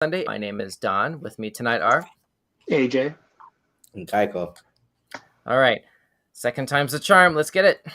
Sunday. My name is Don. With me tonight are AJ and Kyko. All right. Second time's the charm. Let's get it.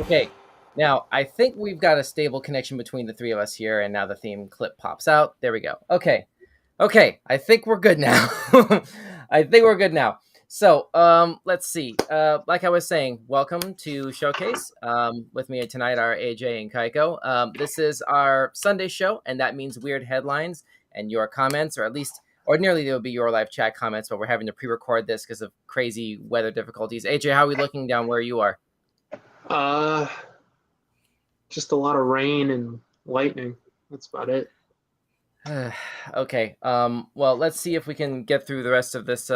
Okay. Now, I think we've got a stable connection between the three of us here, and now the theme clip pops out. There we go. Okay. I think we're good now. So, let's see. Like I was saying, welcome to Showcase. With me tonight are AJ and Kyko. This is our Sunday show, and that means weird headlines and your comments, or at least ordinarily there would be your live chat comments, but we're having to pre-record this because of crazy weather difficulties. AJ, how are we looking down where you are? Just a lot of rain and lightning. That's about it. Okay. Well, let's see if we can get through the rest of this.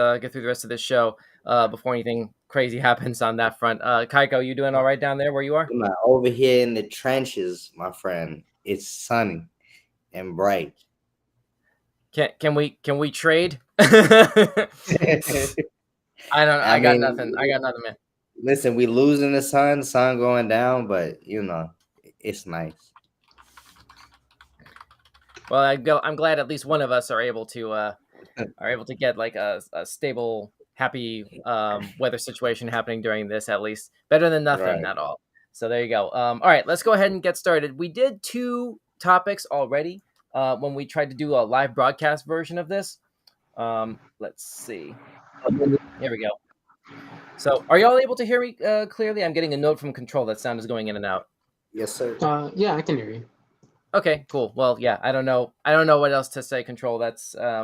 Show before anything crazy happens on that front. Kyko, you doing all right down there where you are? Over here in the trenches, my friend. It's sunny and bright. Can we trade? I got nothing, man. Listen, we losing the sun going down, but it's nice. Well, I'm glad at least one of us are able to get like a stable, happy weather situation happening during this. At least better than nothing at all. So there you go. All right, let's go ahead and get started. We did 2 topics already when we tried to do a live broadcast version of this. Let's see. Here we go. So, are y'all able to hear me clearly? I'm getting a note from control that sound is going in and out. Yes, sir. Yeah, I can hear you. Okay, cool. Well, yeah, I don't know what else to say, control. That's I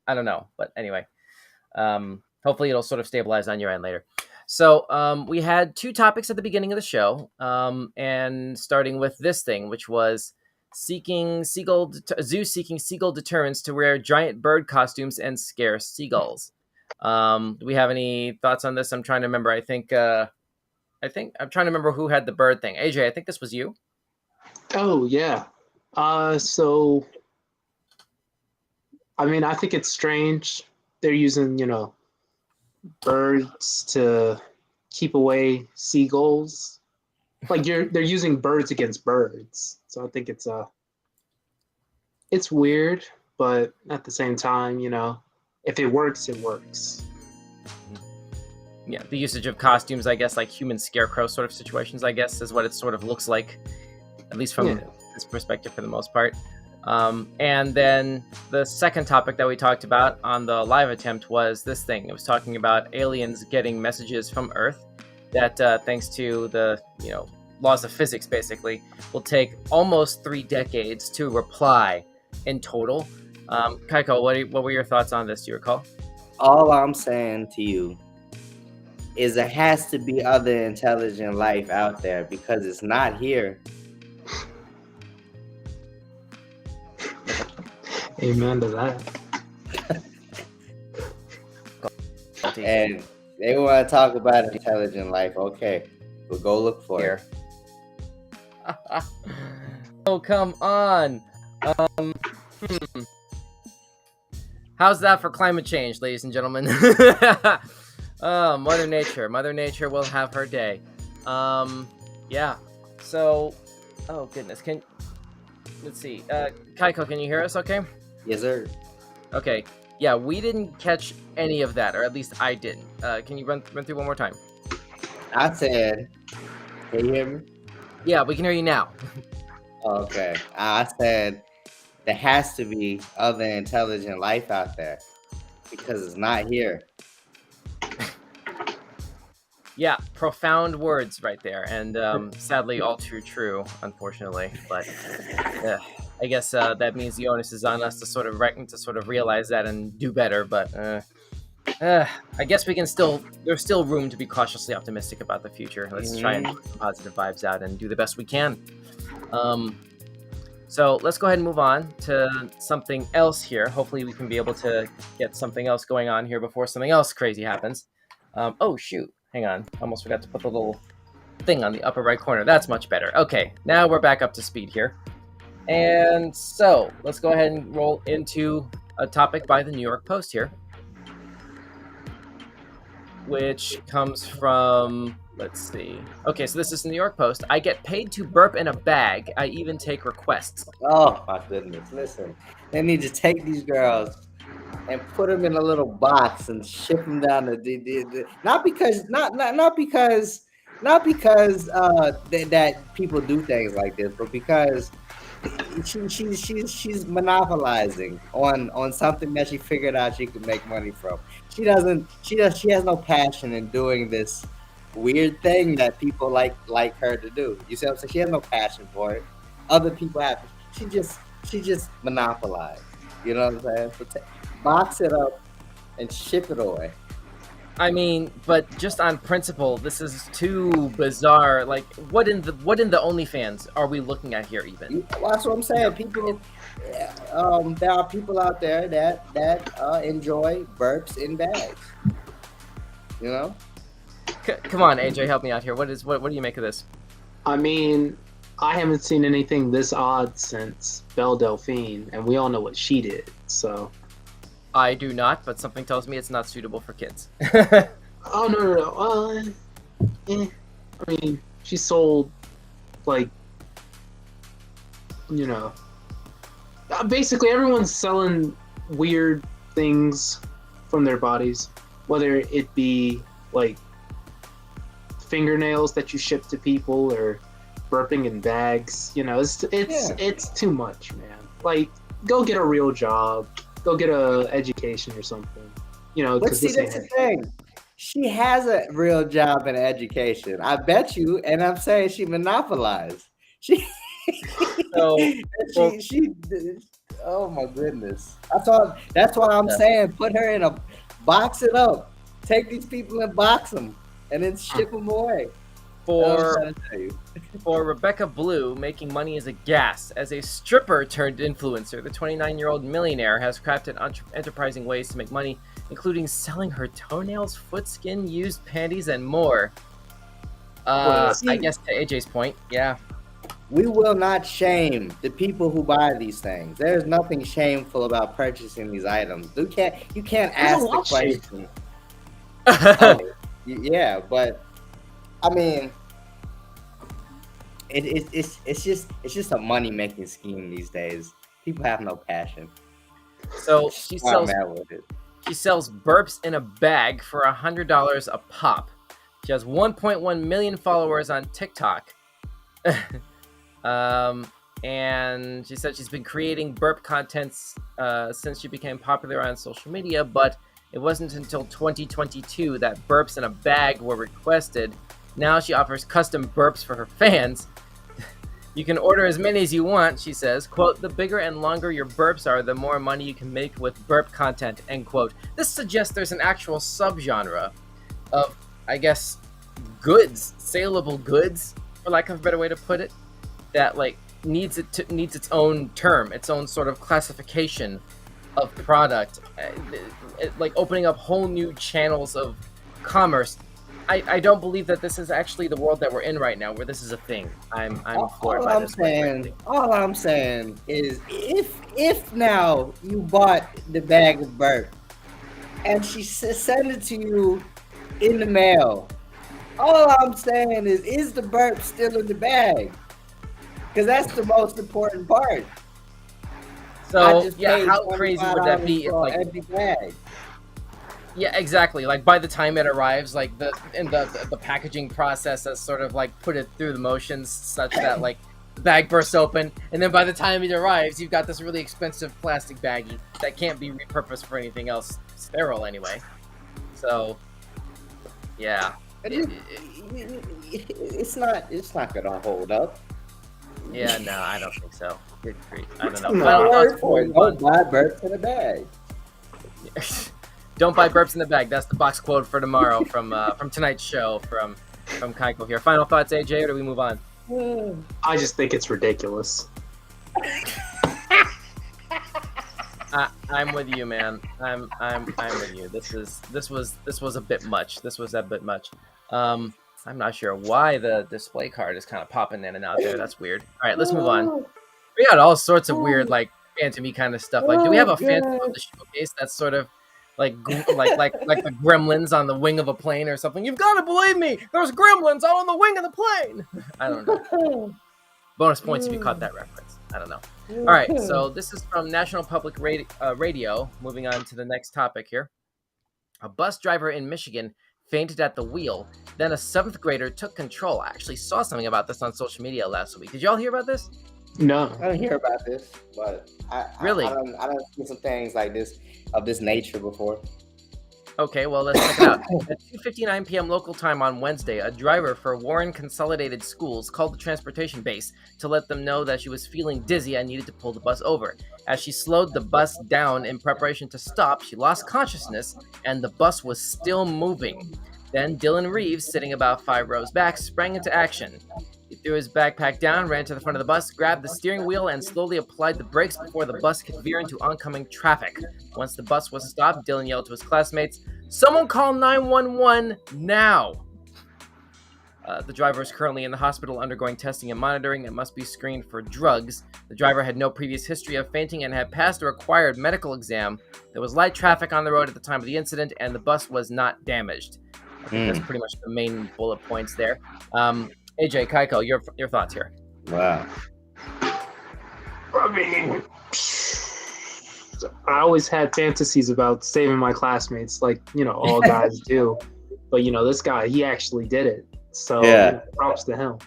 don't know, but anyway, hopefully it'll sort of stabilize on your end later. So we had 2 topics at the beginning of the show, and starting with this thing, which was zoo seeking seagull deterrents to wear giant bird costumes and scare seagulls. Do we have any thoughts on this? I'm trying to remember. I'm trying to remember who had the bird thing. AJ, I think this was you. Oh yeah. So I mean, I think it's strange they're using, birds to keep away seagulls. Like they're using birds against birds. So I think it's weird, but at the same time, if it works, it works. Yeah, the usage of costumes, I guess, like human scarecrow sort of situations, I guess, is what it sort of looks like, at least from this perspective for the most part. And then the second topic that we talked about on the live attempt was this thing. It was talking about aliens getting messages from Earth that, thanks to the laws of physics, basically, will take almost 3 decades to reply in total. Kyko, what were your thoughts on this? Do you recall? All I'm saying to you is there has to be other intelligent life out there because it's not here. Amen to that. And they want to talk about intelligent life. Okay, we'll go look for it. Oh, come on. How's that for climate change, ladies and gentlemen? Oh, Mother Nature will have her day. Yeah. So, oh goodness, let's see. Kyko, can you hear us? Okay. Yes, sir. Okay. Yeah, we didn't catch any of that, or at least I didn't. Can you run through one more time? I said, can you hear me? Yeah, we can hear you now. Okay. I said there has to be other intelligent life out there because it's not here. Yeah, profound words right there, and sadly all too true, unfortunately. But I guess that means the onus is on us to sort of realize that and do better. But I guess there's still room to be cautiously optimistic about the future. Let's try and put some positive vibes out and do the best we can. So let's go ahead and move on to something else here. Hopefully we can be able to get something else going on here before something else crazy happens. Oh shoot. Hang on, almost forgot to put the little thing on the upper right corner. That's much better. Okay, now we're back up to speed here. And so let's go ahead and roll into a topic by the New York Post here, which comes from, let's see. Okay, so this is the New York Post. I get paid to burp in a bag. I even take requests. Oh my goodness! Listen, they need to take these girls and put them in a little box and ship them down to not because that people do things like this, but because she's monopolizing on something that she figured out she could make money from. She has no passion in doing this weird thing that people like her to do. You see what I'm saying? She has no passion for it. Other people have. She just monopolized. You know what I'm saying? So box it up and ship it away. I mean, but just on principle, this is too bizarre. Like, what in the OnlyFans are we looking at here? Even well, that's what I'm saying. People, there are people out there that enjoy burps in bags. You know. Come on, AJ, help me out here. What do you make of this? I mean, I haven't seen anything this odd since Belle Delphine, and we all know what she did. So. I do not, but something tells me it's not suitable for kids. Oh no. I mean, she sold, like, you know, basically everyone's selling weird things from their bodies, whether it be like fingernails that you ship to people or burping in bags. You know, it's too much, man. Like, go get a real job. Go get a education or something, you know. But see, that's the thing. She has a real job and education. I bet you, and I'm saying she monopolized. She, she. Oh my goodness! That's why I'm saying put her in a box it up. Take these people and box them, and then ship them away. For Rebecca Blue, making money is a gas. As a stripper turned influencer, the 29-year-old millionaire has crafted enterprising ways to make money, including selling her toenails, foot skin, used panties, and more. I guess to AJ's point, yeah. We will not shame the people who buy these things. There's nothing shameful about purchasing these items. You can't ask the question. Yeah, but I mean, it's just a money making scheme these days. People have no passion. So she sells burps in a bag for $100 a pop. She has 1.1 million followers on TikTok. And she said she's been creating burp contents since she became popular on social media, but it wasn't until 2022 that burps in a bag were requested. Now she offers custom burps for her fans. You can order as many as you want, she says. Quote, the bigger and longer your burps are, the more money you can make with burp content, end quote. This suggests there's an actual subgenre of, I guess, goods, saleable goods, for lack of a better way to put it, that like needs its own term, its own sort of classification of product, like opening up whole new channels of commerce. I don't believe that this is actually the world that we're in right now, where this is a thing. I'm floored by this. All I'm saying is, if now you bought the bag of burp and she sent it to you in the mail, all I'm saying is the burp still in the bag? Because that's the most important part. So yeah, how crazy would that be if like empty bag? Yeah, exactly. Like by the time it arrives, like the packaging process has sort of like put it through the motions such that like the bag bursts open, and then by the time it arrives, you've got this really expensive plastic baggie that can't be repurposed for anything else, sterile anyway. So, yeah, it's not gonna hold up. Yeah, no, I don't think so. Good grief, I don't know. Don't buy burps in a bag. Don't buy burps in the bag. That's the box quote for tomorrow from tonight's show from Kyko here. Final thoughts, AJ, or do we move on? I just think it's ridiculous. I'm with you, man. I'm with you. This was a bit much. This was a bit much. I'm not sure why the display card is kind of popping in and out there. That's weird. All right, let's move on. We got all sorts of weird, like, Phantom-y kind of stuff. Like, do we have a Phantom God. of the Showcase that's sort of like like the gremlins on the wing of a plane or something? You've got to believe me, there's gremlins out on the wing of the plane. I don't know. Bonus points if you caught that reference. I don't know. All right, so this is from National Public Radio. Moving on to the next topic here. A bus driver in Michigan fainted at the wheel. Then a 7th grader took control. I actually saw something about this on social media last week. Did y'all hear about this? No. I didn't hear about this, but Really? I don't see some things like this of this nature before. Okay, well, let's check it out. At 2:59 p.m. local time on Wednesday, a driver for Warren Consolidated Schools called the transportation base to let them know that she was feeling dizzy and needed to pull the bus over. As she slowed the bus down in preparation to stop, she lost consciousness and the bus was still moving. Then Dylan Reeves, sitting about 5 rows back, sprang into action. He threw his backpack down, ran to the front of the bus, grabbed the steering wheel, and slowly applied the brakes before the bus could veer into oncoming traffic. Once the bus was stopped, Dylan yelled to his classmates, "Someone call 911 now!" The driver is currently in the hospital undergoing testing and monitoring and must be screened for drugs. The driver had no previous history of fainting and had passed a required medical exam. There was light traffic on the road at the time of the incident, and the bus was not damaged. I think that's pretty much the main bullet points there. AJ, Kyko, your thoughts here. Wow. I mean, I always had fantasies about saving my classmates, like, all guys do. But, this guy, he actually did it. So, props to him.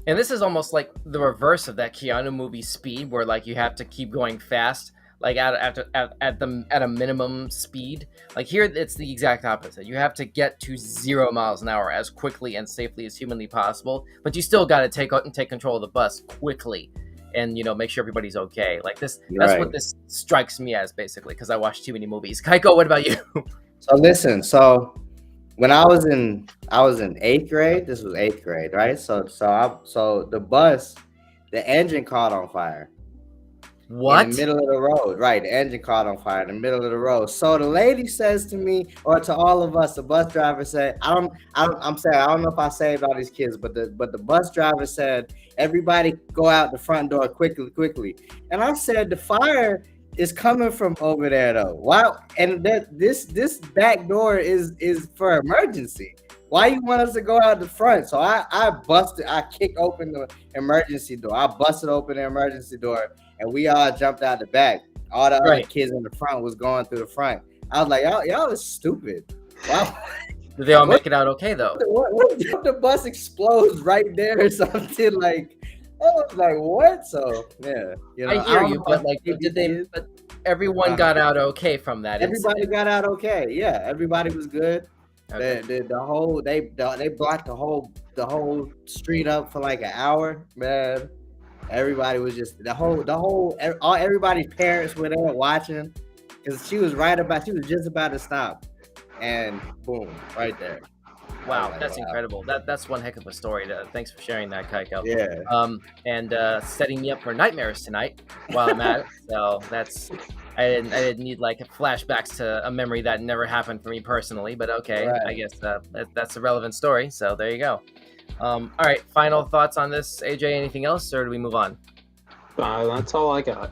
And this is almost like the reverse of that Keanu movie Speed, where, like, you have to keep going fast, like, at a minimum speed. Like, here, it's the exact opposite. You have to get to 0 miles an hour as quickly and safely as humanly possible, but you still got to take control of the bus quickly and, make sure everybody's okay. Like, this, that's what this strikes me as, basically, because I watch too many movies. Kyko, what about you? So listen, when I was in 8th grade, this was 8th grade, right? So the bus, the engine caught on fire. What? In the middle of the road, right? The engine caught on fire in the middle of the road. So the lady says to me, or to all of us, the bus driver said, I'm saying, I don't know if I saved all these kids, but the bus driver said, everybody go out the front door quickly. And I said, the fire is coming from over there though. Why? And this back door is for emergency. Why you want us to go out the front? So I kicked open the emergency door. I busted open the emergency door, and we all jumped out the back. All the other kids in the front was going through the front. I was like, y'all are stupid. Wow. Did they all make it out okay though? What if the bus explodes right there or something? Like, I was like, what? So yeah, I hear you, but like, did they? But everyone got out okay from that. Everybody got out okay. Yeah, everybody was good. Okay. They blocked the whole street up for like an hour, man. Everybody was just everybody's parents were there watching, because she was just about to stop, and boom, right there. Wow, like, that's incredible. That's one heck of a story. Thanks for sharing that, Kyko. Yeah. And setting me up for nightmares tonight while I'm at it. So I didn't need like flashbacks to a memory that never happened for me personally, but okay, right. I guess that's a relevant story. So there you go. All right, final thoughts on this, AJ? Anything else, or do we move on? That's all I got.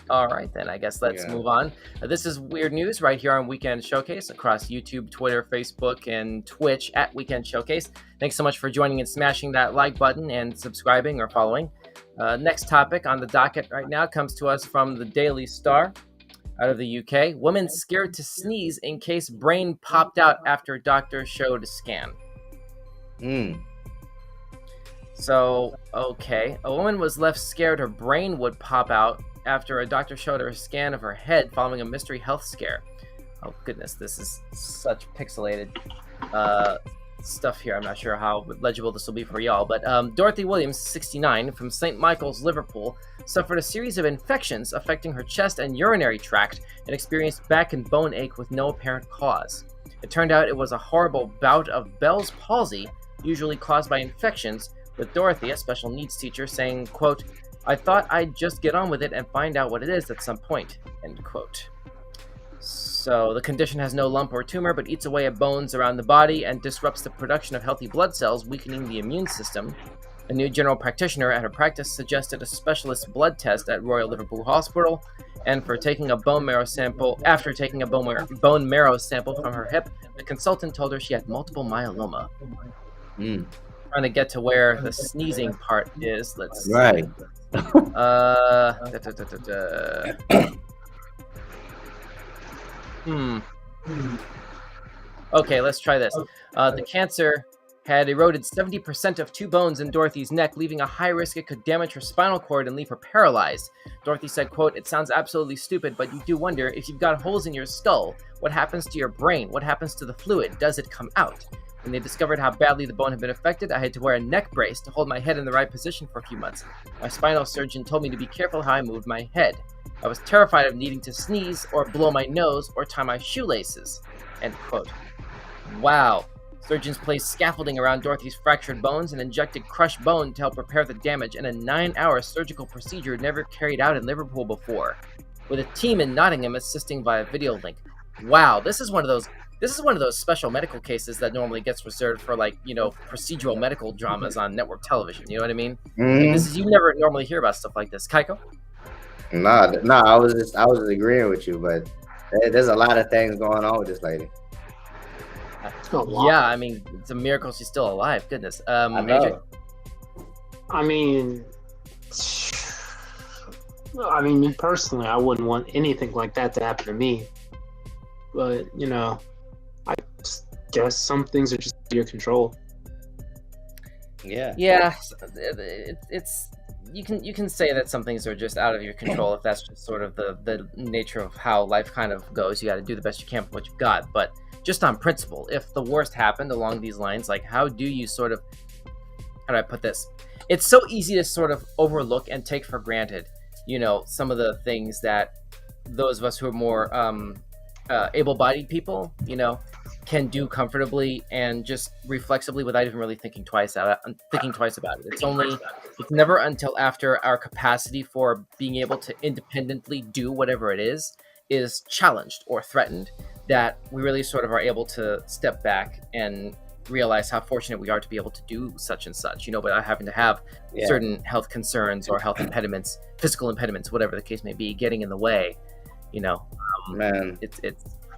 All right, then I guess let's move on. This is Weird News right here on Weekend Showcase across YouTube, Twitter, Facebook, and Twitch at Weekend Showcase. Thanks so much for joining and smashing that like button and subscribing or following. Next topic on the docket right now comes to us from the Daily Star out of the UK. Woman scared to sneeze in case brain popped out after doctor showed a scan. So, okay. A woman was left scared her brain would pop out after a doctor showed her a scan of her head following a mystery health scare. Oh, goodness. This is such pixelated stuff here. I'm not sure how legible this will be for y'all. But Dorothy Williams, 69, from St. Michael's, Liverpool, suffered a series of infections affecting her chest and urinary tract and experienced back and bone ache with no apparent cause. It turned out it was a horrible bout of Bell's palsy, usually caused by infections, with Dorothy, a special needs teacher, saying, quote, "I thought I'd just get on with it and find out what it is at some point," end quote. So the condition has no lump or tumor, but eats away at bones around the body and disrupts the production of healthy blood cells, weakening the immune system. A new general practitioner at her practice suggested a specialist blood test at Royal Liverpool Hospital, and after taking a bone marrow sample from her hip, the consultant told her she had multiple myeloma. Trying to get to where the sneezing part is. Let's see. Right. Okay, let's try this. The cancer had eroded 70% of 2 bones in Dorothy's neck, leaving a high risk it could damage her spinal cord and leave her paralyzed. Dorothy said, quote, "It sounds absolutely stupid, but you do wonder if you've got holes in your skull, what happens to your brain? What happens to the fluid? Does it come out?" When they discovered how badly the bone had been affected, I had to wear a neck brace to hold my head in the right position for a few months. My spinal surgeon told me to be careful how I moved my head. I was terrified of needing to sneeze or blow my nose or tie my shoelaces. End quote. Wow. Surgeons placed scaffolding around Dorothy's fractured bones and injected crushed bone to help repair the damage in a 9-hour surgical procedure never carried out in Liverpool before, with a team in Nottingham assisting via video link. Wow, this is one of those special medical cases that normally gets reserved for, like, you know, procedural medical dramas on network television. You know what I mean? Like, you never normally hear about stuff like this. Kyko? Nah, I was just agreeing with you, but there's a lot of things going on with this lady. Yeah, I mean, it's a miracle she's still alive. Goodness. I know. AJ? I mean, me personally, I wouldn't want anything like that to happen to me. But, you know, I guess some things are just out of your control. Yeah. Yeah, it's you can say that some things are just out of your control if that's just sort of the nature of how life kind of goes. You got to do the best you can with what you've got. But just on principle, if the worst happened along these lines, like, how do you sort of, how do I put this? It's so easy to sort of overlook and take for granted, you know, some of the things that those of us who are more able-bodied people, you know, can do comfortably and just reflexively without even really thinking twice about it. It's never until after our capacity for being able to independently do whatever it is challenged or threatened that we really sort of are able to step back and realize how fortunate we are to be able to do such and such, you know, without having to have certain health concerns or health impediments, physical impediments, whatever the case may be, getting in the way, you know. Man, it's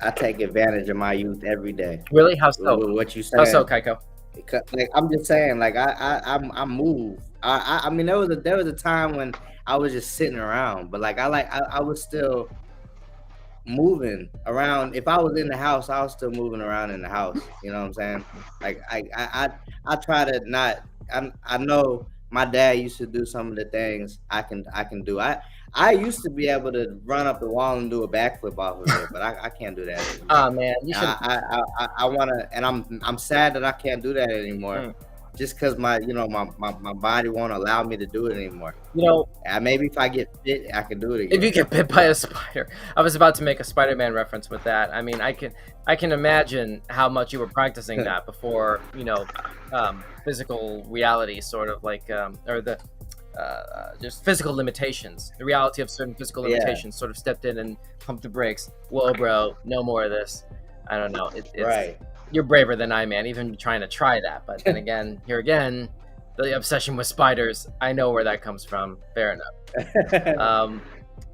I take advantage of my youth every day. Really? How so? What you saying? How so, Kyko? Because, like, I'm just saying, like, I move. I mean, there was a time when I was just sitting around, but like I was still moving around. If I was in the house, I was still moving around in the house. You know what I'm saying? Like I try to not. I know my dad used to do some of the things I can do. I used to be able to run up the wall and do a backflip off of it, but I can't do that anymore. Oh man, you should. I wanna, and I'm sad that I can't do that anymore. Just because my body won't allow me to do it anymore. You know, maybe if I get bit, I can do it again. If you get bit by a spider, I was about to make a Spider-Man reference with that. I mean, I can imagine how much you were practicing that before, you know, physical reality, sort of like, or the just physical limitations. The reality of certain physical limitations sort of stepped in and pumped the brakes. Whoa, bro, no more of this. I don't know. It's right. You're braver than I, man, even trying to try that. But then again, the obsession with spiders, I know where that comes from. Fair enough.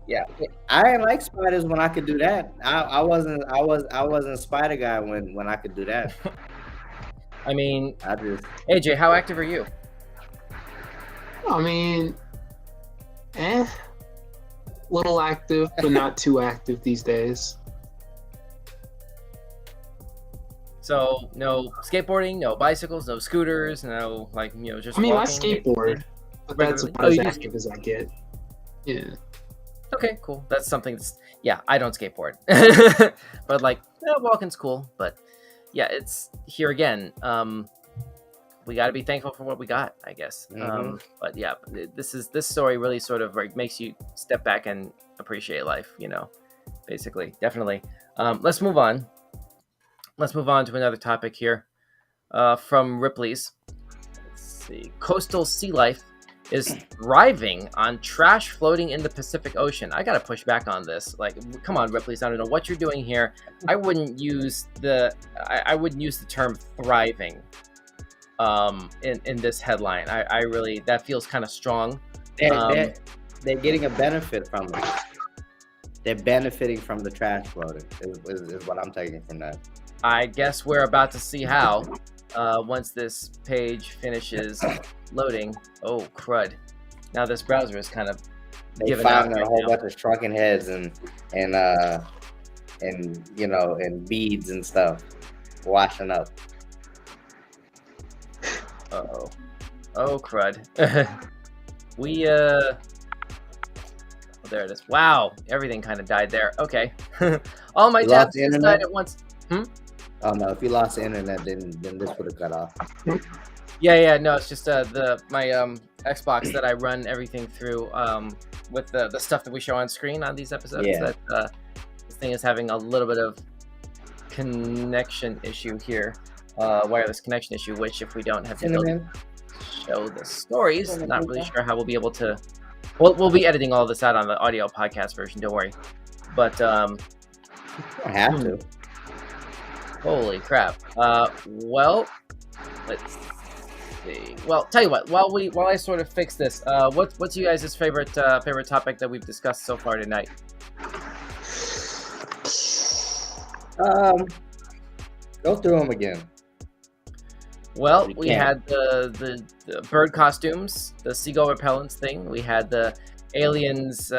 Yeah, I didn't like spiders when I could do that. I wasn't a spider guy when I could do that. I mean, AJ, how active are you? I mean, little active, but not too active these days. So no skateboarding, no bicycles, no scooters, no, like, you know, just. I mean, walking. I skateboard, but that's about as active as I get. Yeah. Okay, cool. That's something. I don't skateboard, but like, walking's cool. But yeah, it's here again. We got to be thankful for what we got, I guess. But yeah, this story really sort of like makes you step back and appreciate life. You know, basically, definitely. Let's move on. Let's move on to another topic here. From Ripley's. Let's see. Coastal sea life is thriving on trash floating in the Pacific Ocean. I gotta push back on this. Like, come on, Ripley's. I don't know what you're doing here. I wouldn't use the term thriving. in this headline. I really, that feels kind of strong. They're getting a benefit from it. They're benefiting from the trash floating is what I'm taking from that. I guess we're about to see how once this page finishes loading. Oh crud! Now this browser is kind of giving out a whole bunch of shrunken heads and you know, and beads and stuff washing up. Uh-oh. Oh crud. We oh, there it is. Wow, everything kind of died there. Okay. All my tabs just died at once. Oh no, if you lost the internet, then this would have cut off. Yeah, no, it's just my Xbox that I run everything through with the stuff that we show on screen on these episodes. Yeah. That this thing is having a little bit of connection issue here, wireless connection issue, which if we don't have the ability to show the stories, not really sure how we'll be able to. We'll be editing all this out on the audio podcast version. Don't worry. But you don't have to. Holy crap. Well, let's see. Well, tell you what. While I sort of fix this, what's you guys' favorite topic that we've discussed so far tonight? Go through them again. Well, we had the bird costumes, the seagull repellents thing. We had the aliens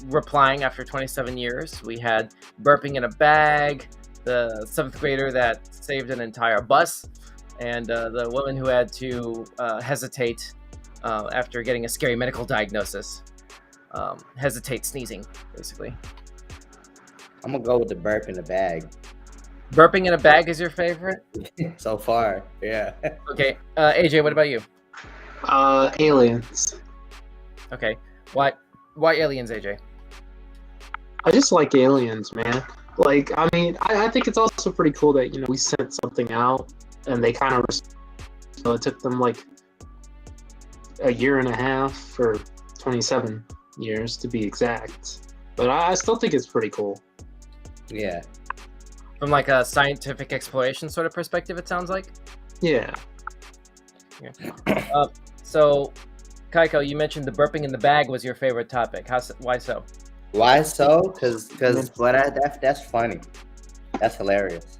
replying after 27 years. We had burping in a bag, the 7th grader that saved an entire bus, and the woman who had to hesitate after getting a scary medical diagnosis. Hesitate sneezing, basically. I'm going to go with the burp in the bag. Burping in a bag is your favorite? So far, yeah. Okay. AJ, what about you? Aliens. Okay. Why aliens, AJ? I just like aliens, man. Like, I mean, I think it's also pretty cool that, you know, we sent something out and they kind of, so it took them like a year and a half or 27 years to be exact. But I still think it's pretty cool. Yeah. From like a scientific exploration sort of perspective, it sounds like. Yeah. So, Kyko, you mentioned the burping in the bag was your favorite topic. Why so? Why so? Because that's funny. That's hilarious.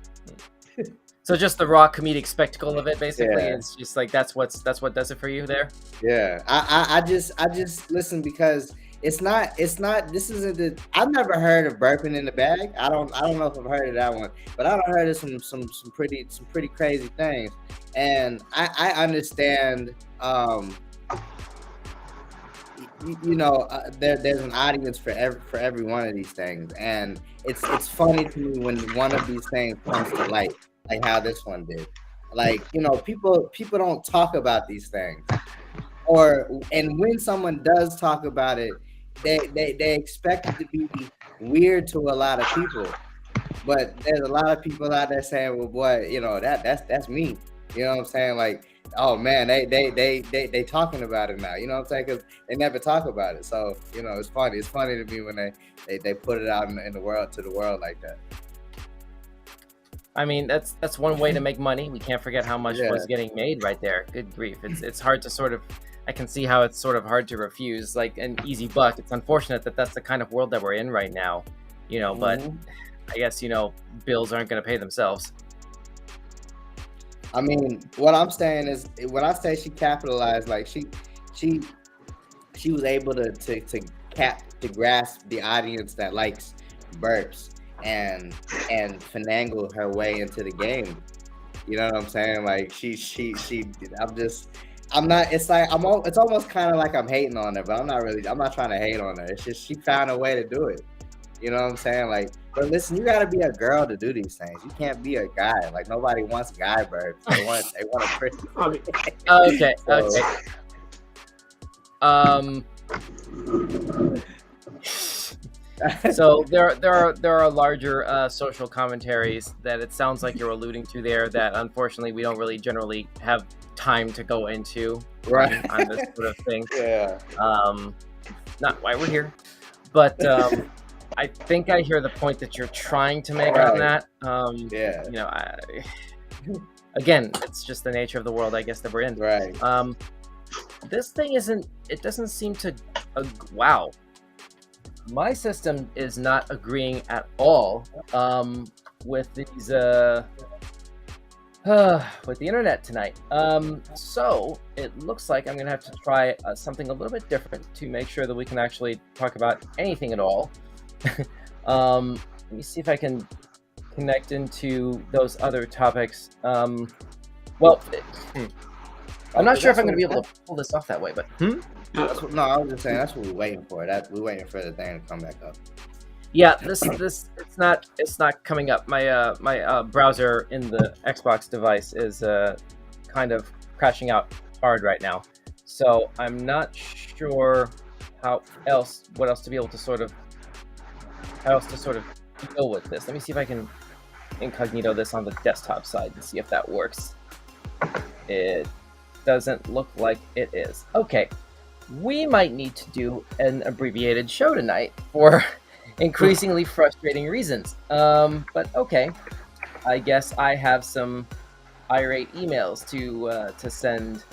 So just the raw comedic spectacle of it, basically, it's just like that's what does it for you there. Yeah, I just listen because it's not this isn't the I've never heard of burping in the bag. I don't know if I've heard of that one, but I've heard of some pretty crazy things, and I understand. You know, there's an audience for every one of these things, and it's funny to me when one of these things comes to light, like how this one did. Like, you know, people don't talk about these things, and when someone does talk about it, they expect it to be weird to a lot of people, but there's a lot of people out there saying, well, boy, you know, that's me. You know what I'm saying? Like, oh man, they talking about it now. You know what I'm saying? Because they never talk about it. So, you know, it's funny. It's funny to me when they put it out in the world, to the world like that. I mean, that's one way to make money. We can't forget how much was getting made right there. Good grief. It's hard to sort of, I can see how it's sort of hard to refuse, like an easy buck. It's unfortunate that that's the kind of world that we're in right now, you know, but I guess, you know, bills aren't going to pay themselves. I mean, what I'm saying is, when I say she capitalized, like she was able to grasp the audience that likes burps and finagle her way into the game. You know what I'm saying? Like it's almost kind of like I'm hating on her, but I'm not trying to hate on her. It's just she found a way to do it. You know what I'm saying? Like, but listen, you gotta be a girl to do these things. You can't be a guy. Like, nobody wants guy burps. They want a pretty. Okay. So there are larger social commentaries that it sounds like you're alluding to there that unfortunately we don't really generally have time to go into on this sort of thing. Yeah. Not why we're here, but I think I hear the point that you're trying to make on that. You know, again, it's just the nature of the world, I guess, that we're in. Right. This thing isn't. It doesn't seem to. Wow. My system is not agreeing at all with these with the internet tonight. So it looks like I'm gonna have to try something a little bit different to make sure that we can actually talk about anything at all. Let me see if I can connect into those other topics. Well, I'm not sure if I'm gonna be able to pull this off that way, but No, I was just saying that's what we're waiting for. We're waiting for the thing to come back up. yeah, this it's not coming up. My browser in the Xbox device is kind of crashing out hard right now, so I'm not sure what else to be able to sort of deal with this. Let me see if I can incognito this on the desktop side and see if that works. It doesn't look like it is. Okay, we might need to do an abbreviated show tonight for increasingly frustrating reasons. But okay, I guess I have some irate emails to send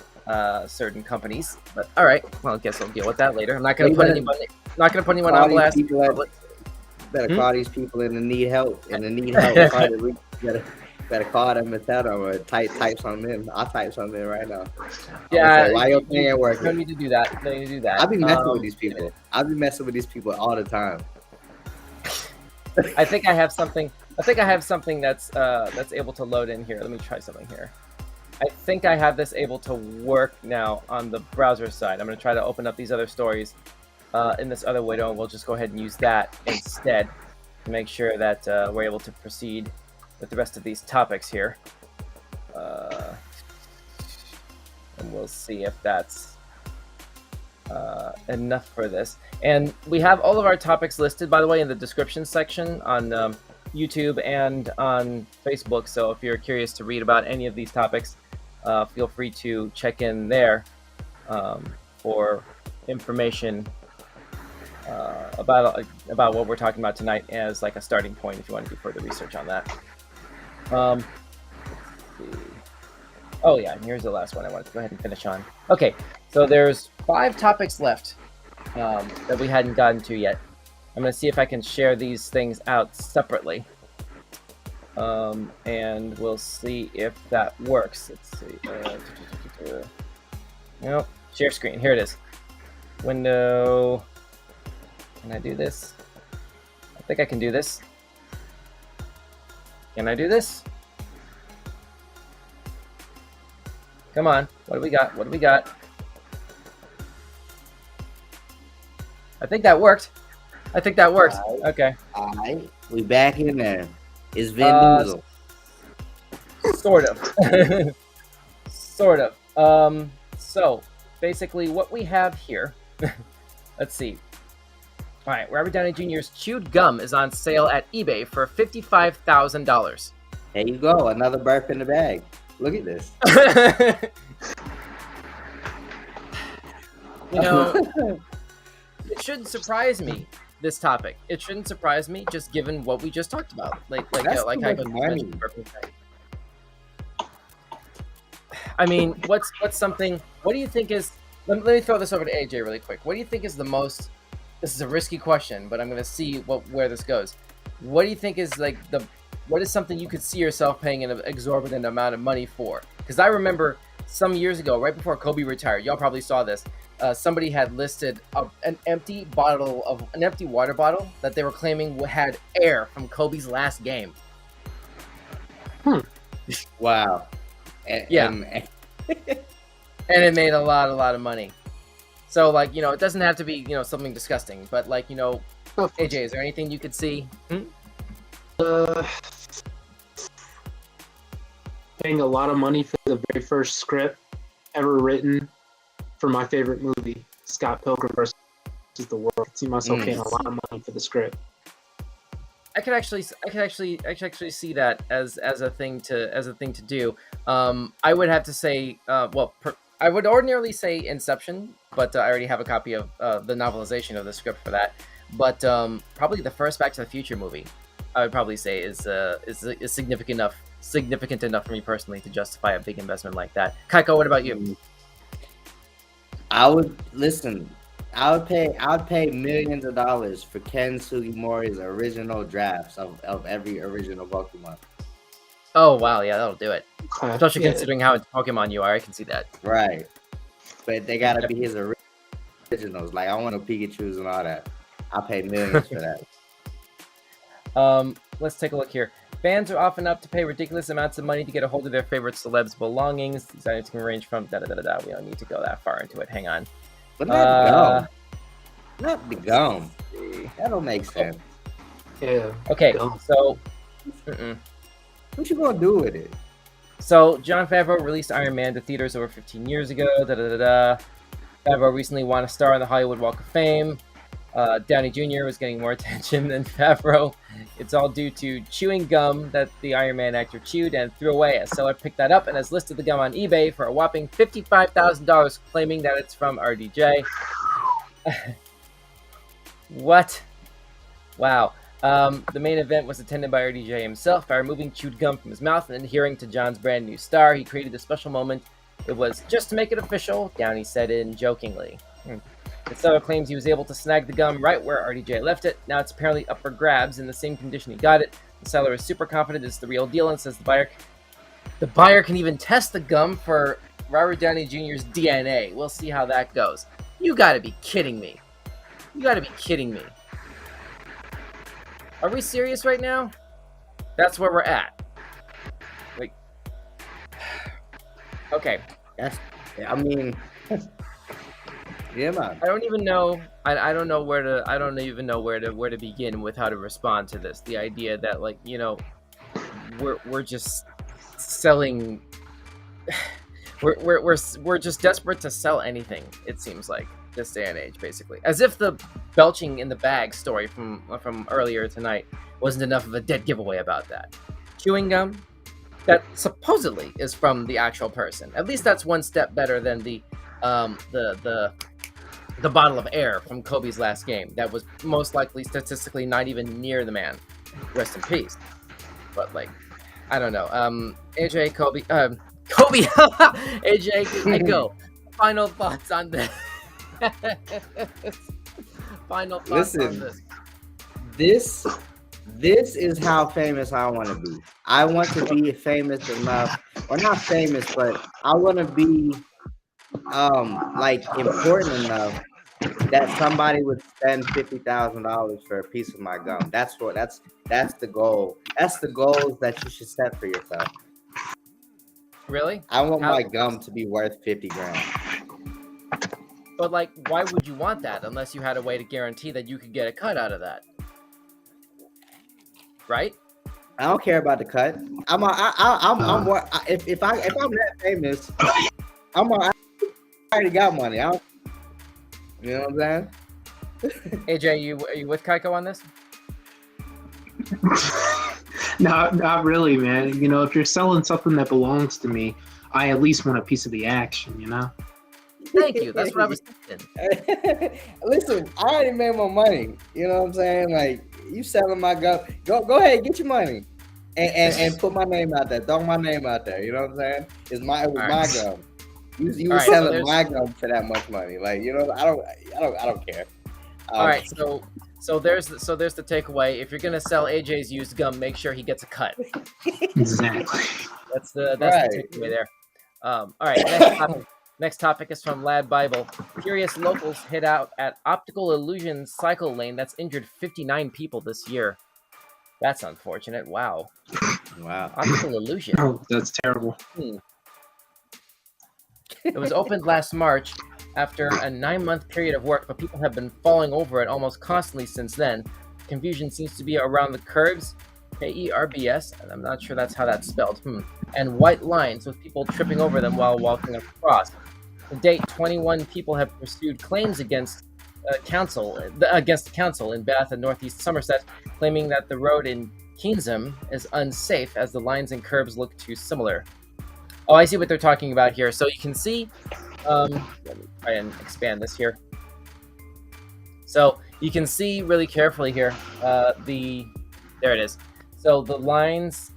certain companies. But all right, well, I guess I'll deal with that later. I'm not going to put anyone on blast. Better call these people and need help. And need help. Better call them and tell them or type something in. I'll type something in right now. Yeah, why your thing ain't working? Don't need to do that. Don't need to do that. I've been messing with these people. I've been messing with these people all the time. I think I have something. That's able to load in here. Let me try something here. I think I have this able to work now on the browser side. I'm going to try to open up these other stories in this other window, and we'll just go ahead and use that instead to make sure that we're able to proceed with the rest of these topics here. And we'll see if that's enough for this. And we have all of our topics listed, by the way, in the description section on YouTube and on Facebook. So if you're curious to read about any of these topics, feel free to check in there for information about what we're talking about tonight as like a starting point if you want to do further research on that. Let's see. Oh yeah, and here's the last one I wanted to go ahead and finish on. Okay, so there's 5 topics left that we hadn't gotten to yet. I'm going to see if I can share these things out separately. And we'll see if that works. Let's see. No, share screen. Here it is. Window. Can I do this? I think I can do this. Can I do this? Come on. What do we got? What do we got? I think that worked. Okay. Alright. We back in there. It's Vin Diesel. Sort of. Sort of. So, basically what we have here... Let's see. Alright, Robert Downey Jr.'s chewed gum is on sale at eBay for $55,000. There you go. Another burp in the bag. Look at this. You know, it shouldn't surprise me, this topic. It shouldn't surprise me, just given what we just talked about. Like Kyko mentioned. I mean, what's something? What do you think is? Let me throw this over to AJ really quick. What do you think is the most? This is a risky question, but I'm going to see where this goes. What do you think is like what is something you could see yourself paying an exorbitant amount of money for? Because I remember some years ago, right before Kobe retired, y'all probably saw this. Somebody had listed an empty water bottle that they were claiming had air from Kobe's last game. Wow. And it made a lot of money. So, like, you know, it doesn't have to be, you know, something disgusting, but like, you know, AJ, is there anything you could see? Paying a lot of money for the very first script ever written for my favorite movie, Scott Pilgrim versus the World. I could see myself paying a lot of money for the script. I could actually see that as a thing to do. I would have to say, I would ordinarily say Inception, but I already have a copy of the novelization of the script for that. But probably the first Back to the Future movie, I would probably say is significant significant enough for me personally to justify a big investment like that. Kyko, what about you? I would listen. I would pay millions of dollars for Ken Sugimori's original drafts of every original Pokemon. Oh wow, yeah, that'll do it. Okay. Especially Yeah. considering how into Pokemon you are, I can see that. Right. But they gotta be his originals. Like I want no Pikachu's and all that. I'll pay millions for that. Let's take a look here. Fans are often up to pay ridiculous amounts of money to get a hold of their favorite celebs' belongings. These items can range from da-da-da-da-da. We don't need to go that far into it. Hang on. But not the gum. Not the gum. That don't make sense. Yeah. Okay, Gum. so... What you gonna do with it? So, Jon Favreau released Iron Man to theaters over 15 years ago. Da-da-da-da. Favreau recently won a star on the Hollywood Walk of Fame. Downey Jr. was getting more attention than Favreau. It's all due to chewing gum that the Iron Man actor chewed and threw away. A seller picked that up and has listed the gum on eBay for a whopping $55,000, claiming that it's from RDJ. What? Wow. The main event was attended by RDJ himself. By removing chewed gum from his mouth and adhering to John's brand new star, he created a special moment. It was just to make it official, Downey said in jokingly. The seller claims he was able to snag the gum right where RDJ left it. Now it's apparently up for grabs in the same condition he got it. The seller is super confident it's the real deal and says the buyer can even test the gum for Robert Downey Jr.'s DNA. We'll see how that goes. You gotta be kidding me. You gotta be kidding me. Are we serious right now? That's where we're at. Like, okay. I mean, yeah, man. I don't even know. I don't know where to. I don't even know where to begin with how to respond to this. The idea that, like, you know, we're just selling. We're just desperate to sell anything. It seems like this day and age, basically, as if the belching in the bag story from earlier tonight wasn't enough of a dead giveaway about that. Chewing gum that supposedly is from the actual person. At least that's one step better than the bottle of air from Kobe's last game. That was most likely statistically not even near the man. Rest in peace. But, like, I don't know. AJ, Kobe, AJ, Kyko. Final thoughts on this. Final thoughts on this. This is how famous I want to be. I want to be famous enough, or not famous, but I want to be like important enough that somebody would spend $50,000 for a piece of my gum. That's the goal. That's the goals that you should set for yourself. Really? I want my gum to be worth 50 grand. But, like, why would you want that unless you had a way to guarantee that you could get a cut out of that? Right? I don't care about the cut. I'm more, if I'm that famous, I already got money. You know what I'm saying? AJ, are you with Kyko on this? Not really, man. You know, if you're selling something that belongs to me, I at least want a piece of the action, you know? Thank you. That's what I was thinking. Listen, I already made my money. You know what I'm saying? Like, you selling my gum. Go ahead, get your money. And put my name out there. Throw my name out there. You know what I'm saying? It was my gum. You were selling my gum for that much money. Like, you know, I don't care. All right, so there's the takeaway. If you're gonna sell AJ's used gum, make sure he gets a cut. Exactly. That's the takeaway there. All right, next topic is from Lad Bible. Curious locals hit out at optical illusion cycle lane that's injured 59 people this year. That's unfortunate. Wow. Optical illusion. Oh, that's terrible. It was opened last March after a 9-month period of work, but people have been falling over it almost constantly since then. Confusion seems to be around the curves, Kerbs, and I'm not sure that's how that's spelled, and white lines with people tripping over them while walking across. To date, 21 people have pursued claims against the council in Bath and Northeast Somerset, claiming that the road in Kensington is unsafe as the lines and curves look too similar. Oh, I see what they're talking about here. So you can see, let me try and expand this here. So you can see really carefully here, there it is. So the lines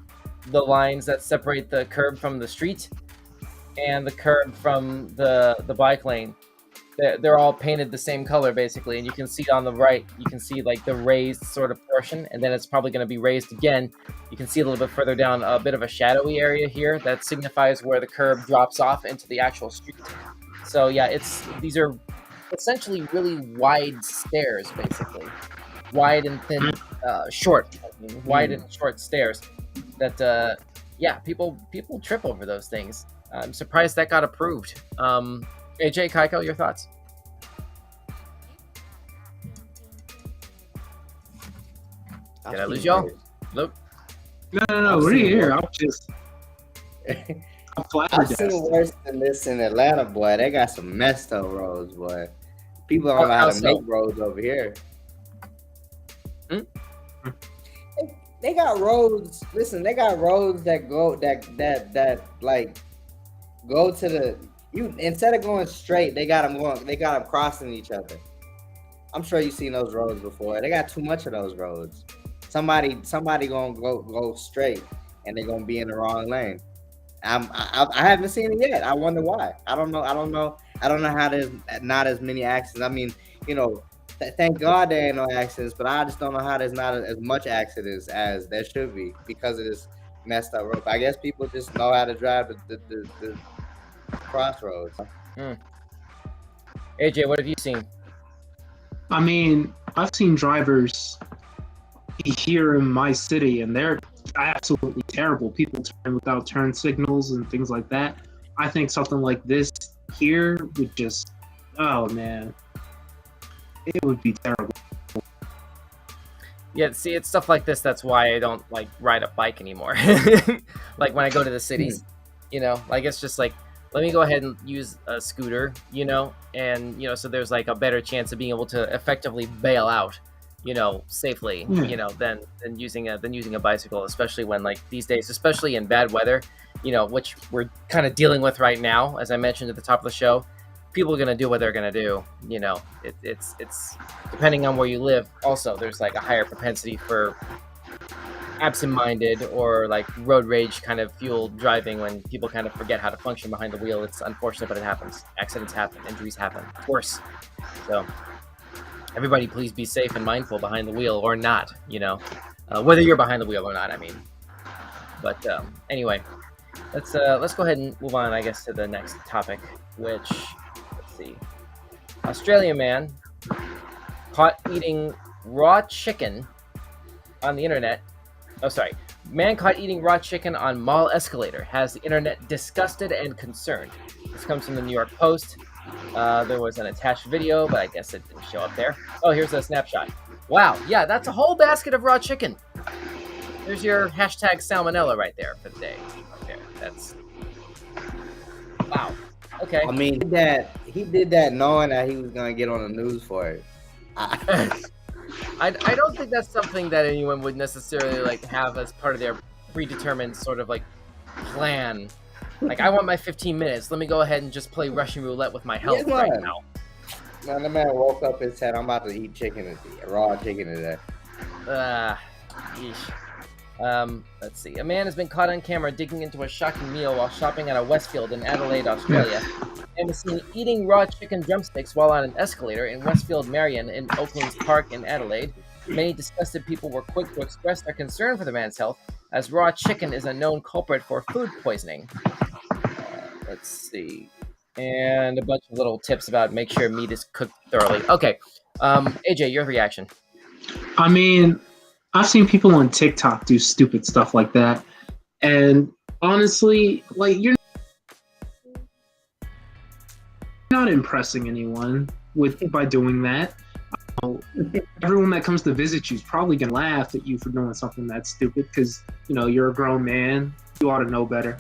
the lines that separate the curb from the street and the curb from the bike lane. They're all painted the same color basically, and you can see on the right, you can see like the raised sort of portion, and then it's probably going to be raised again. You can see a little bit further down a bit of a shadowy area here that signifies where the curb drops off into the actual street. So yeah, these are essentially really wide stairs, basically wide and thin, short, wide and short stairs. That yeah, people trip over those things. I'm surprised that got approved. AJ, Kyko, your thoughts? Did I lose y'all? Nope. No, we're here. I'm just. I'm I've flabbergasted. seen worse than this in Atlanta, boy. They got some messed up roads, boy. People don't know how to make roads over here. They got roads. Listen, they got roads that go that like go to the. You instead of going straight, they got them crossing each other. I'm sure you've seen those roads before. They got too much of those roads. Somebody gonna go straight, and they're gonna be in the wrong lane. I haven't seen it yet. I wonder why. I don't know how there's not as many accidents. I mean, thank God there ain't no accidents, but I just don't know how there's not as much accidents as there should be because of this messed up road. I guess people just know how to drive the crossroads. AJ, what have you seen? I mean, I've seen drivers here in my city, and they're absolutely terrible. People turn without turn signals and things like that. I think something like this here would just, oh man, it would be terrible. Yeah, see, it's stuff like this that's why I don't like ride a bike anymore. Like when I go to the cities, like it's just like, let me go ahead and use a scooter, and so there's like a better chance of being able to effectively bail out, safely, than using a bicycle, especially when like these days, especially in bad weather, which we're kind of dealing with right now, as I mentioned at the top of the show. People are going to do what they're going to do. It's depending on where you live. Also, there's like a higher propensity for absent-minded or like road rage kind of fueled driving when people kind of forget how to function behind the wheel. It's unfortunate, but it happens. Accidents happen, injuries happen, of course. So everybody please be safe and mindful behind the wheel or not, whether you're behind the wheel or not, I mean. But anyway, let's go ahead and move on, I guess, to the next topic, which, let's see. Australian man caught eating raw chicken on the internet. Oh, sorry. Man caught eating raw chicken on mall escalator has the internet disgusted and concerned. This comes from the New York Post. There was an attached video, but I guess it didn't show up there. Oh, here's a snapshot. Wow, yeah, that's a whole basket of raw chicken. There's your hashtag salmonella right there for the day. Right there. That's... Wow. Okay. I mean, he did that knowing that he was going to get on the news for it. I don't think that's something that anyone would necessarily like have as part of their predetermined sort of like plan. Like, I want my 15 minutes. Let me go ahead and just play Russian roulette with my health right now. Man, the man woke up and said, "I'm about to eat chicken today, raw chicken today." Let's see. A man has been caught on camera digging into a shocking meal while shopping at a Westfield in Adelaide, Australia, and was seen eating raw chicken drumsticks while on an escalator in Westfield Marion in Oaklands Park in Adelaide. Many disgusted people were quick to express their concern for the man's health, as raw chicken is a known culprit for food poisoning. Let's see. And a bunch of little tips about make sure meat is cooked thoroughly. Okay. AJ, your reaction. I mean, I've seen people on TikTok do stupid stuff like that. And honestly, like, you're not impressing anyone by doing that. Everyone that comes to visit you is probably going to laugh at you for doing something that's stupid because, you're a grown man. You ought to know better.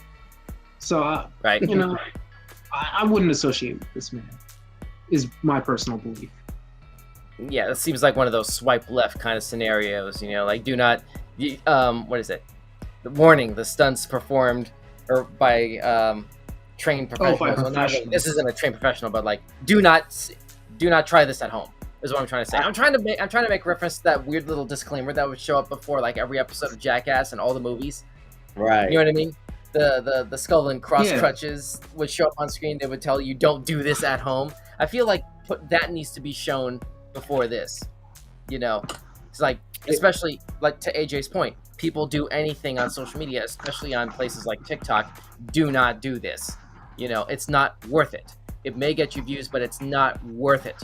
So, right. I wouldn't associate with this man, is my personal belief. Yeah, that seems like one of those swipe left kind of scenarios, like do not, what is it? The warning, the stunts performed by trained professionals. Well, this isn't a trained professional, but like, do not try this at home, is what I'm trying to say. I'm trying to make reference to that weird little disclaimer that would show up before like every episode of Jackass and all the movies. Right. You know what I mean? The skull and cross crutches would show up on screen. They would tell you, don't do this at home. I feel like that needs to be shown before this. You know, it's like, especially like to AJ's point, people do anything on social media, especially on places like TikTok. Do not do this. You know, it's not worth it. It may get you views, but it's not worth it.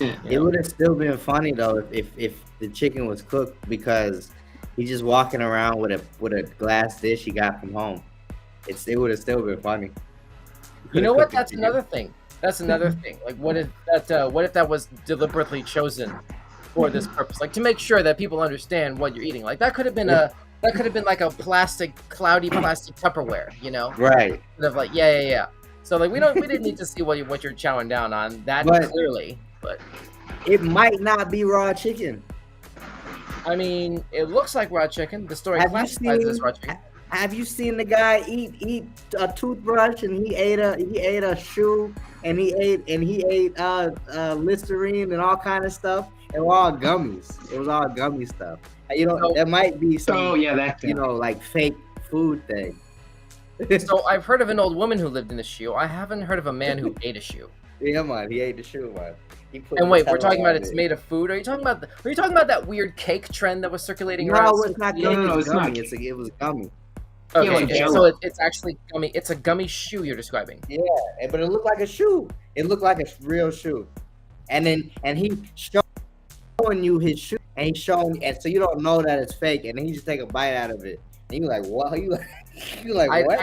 It would have still been funny though if the chicken was cooked, because he's just walking around with a glass dish he got from home. It would have still been funny. You know what? That's another thing. That's another thing. Like, what if that was deliberately chosen for this purpose? Like, to make sure that people understand what you're eating. Like, that could have been like a cloudy plastic Tupperware, you know? Right. Kind of like, yeah. So like, we didn't need to see what you're chowing down on that clearly, but it might not be raw chicken. I mean, it looks like raw chicken. The story classifies it as raw chicken. Have you seen the guy eat a toothbrush, and he ate a shoe, and he ate Listerine and all kind of stuff? It was all gummies. It was all gummy stuff. You know, there might be some. Like fake food thing. So I've heard of an old woman who lived in a shoe. I haven't heard of a man who ate a shoe. Yeah, man, he ate the shoe, man. And wait, we're talking about it's made of food? Are you talking about that weird cake trend that was circulating around? No, it's not gummy. No, it's gummy. It was gummy. Okay, so it's actually gummy. It's a gummy shoe you're describing. Yeah, but it looked like a shoe. It looked like a real shoe. And he showing you his shoe, and he's showing, and so you don't know that it's fake, and then he just take a bite out of it, and you're like, what? You like what?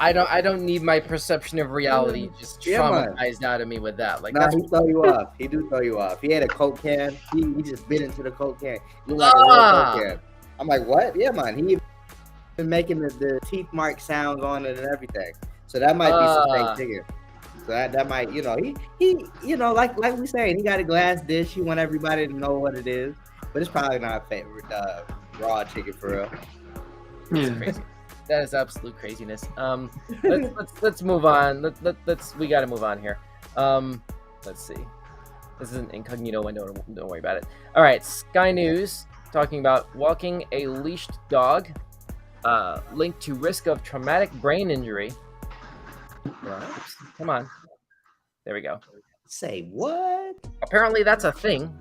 I don't need my perception of reality just traumatized out of me with that. Like, he throw you off. He do throw you off. He had a Coke can. He just bit into the Coke can. He looked like a real Coke can. I'm like, what? Yeah, man. He been making the teeth mark sounds on it and everything. So that might be some fake chicken. So that might, he like we saying, he got a glass dish. He want everybody to know what it is, but it's probably not raw chicken for real. That's crazy. That is absolute craziness. Let's move on. We got to move on here. Let's see. This is an incognito window. Don't worry about it. All right. Sky News talking about walking a leashed dog linked to risk of traumatic brain injury. Come on. There we go. Say what? Apparently that's a thing.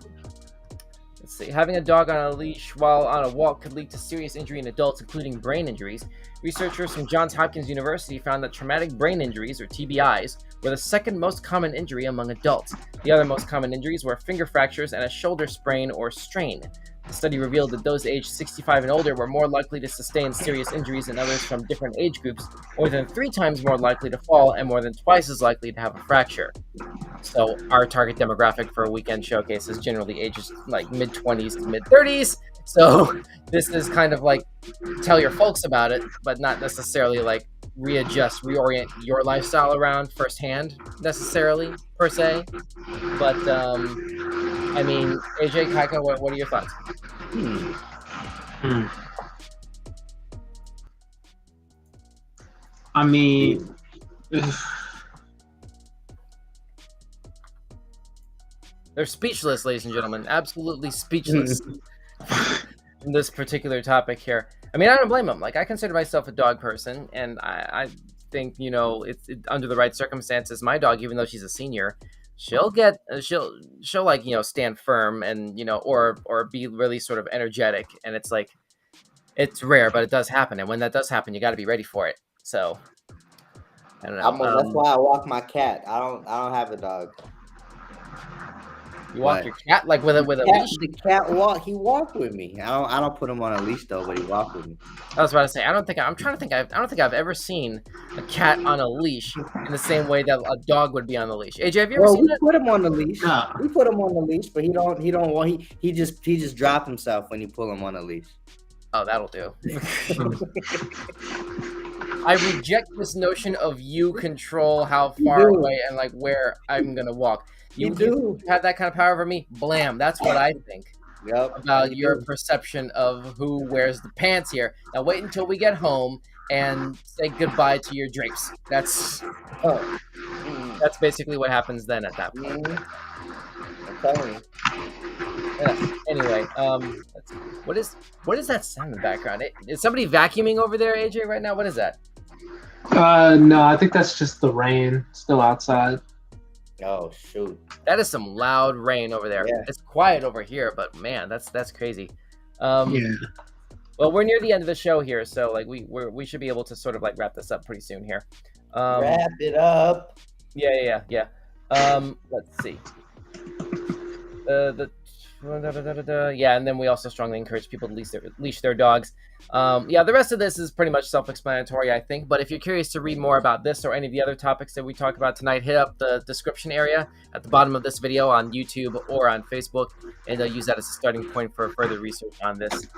Let's see. Having a dog on a leash while on a walk could lead to serious injury in adults, including brain injuries. Researchers from Johns Hopkins University found that traumatic brain injuries, or TBIs, were the second most common injury among adults. The other most common injuries were finger fractures and a shoulder sprain or strain. The study revealed that those aged 65 and older were more likely to sustain serious injuries than others from different age groups, more than 3 times more likely to fall, and more than twice as likely to have a fracture. So our target demographic for a weekend showcase is generally ages like mid-20s to mid-30s. So this is kind of like tell your folks about it, but not necessarily like reorient your lifestyle around firsthand necessarily, per se. But I mean, AJ, Kyko, what are your thoughts? I mean, they're speechless, ladies and gentlemen. Absolutely speechless in this particular topic here. I mean, I don't blame them. Like, I consider myself a dog person, and I think, it's under the right circumstances, my dog, even though she's a senior, she'll like, stand firm and, or be really sort of energetic. And it's like, it's rare, but it does happen. And when that does happen, you got to be ready for it. So I don't know. That's why I walk my cat. I don't have a dog. You walk your cat like with a leash? The cat he walked with me. I don't put him on a leash though, but he walked with me. I was about to say, I don't think I've ever seen a cat on a leash in the same way that a dog would be on the leash. AJ, have you ever seen that? We put him on the leash. No. We put him on the leash, but he just dropped himself when you pull him on the leash. Oh, that'll do. I reject this notion of you control how far away and like where I'm gonna walk. You have that kind of power over me. Blam. That's what I think about your perception of who wears the pants here. Now wait until we get home and say goodbye to your drapes. That's basically what happens then at that point. I'm telling you. Yeah. Anyway, What is that sound in the background? Is somebody vacuuming over there, AJ, right now? What is that? No, I think that's just the rain still outside. Oh shoot! That is some loud rain over there. Yeah. It's quiet over here, but man, that's crazy. Yeah. Well, we're near the end of the show here, so like we should be able to sort of like wrap this up pretty soon here. Wrap it up. Yeah. Let's see. Yeah, and then we also strongly encourage people to leash their dogs. The rest of this is pretty much self-explanatory, I think. But if you're curious to read more about this or any of the other topics that we talk about tonight, hit up the description area at the bottom of this video on YouTube or on Facebook, and use that as a starting point for further research on this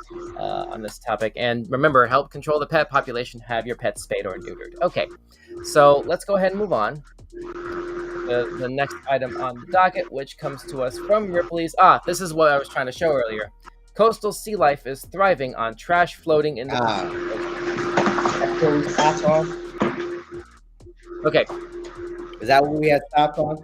topic. And remember, help control the pet population. Have your pets spayed or neutered. Okay, so let's go ahead and move on. The next item on the docket, which comes to us from Ripley's. This is what I was trying to show earlier. Coastal sea life is thriving on trash floating in the Okay. Is that what we had stopped on?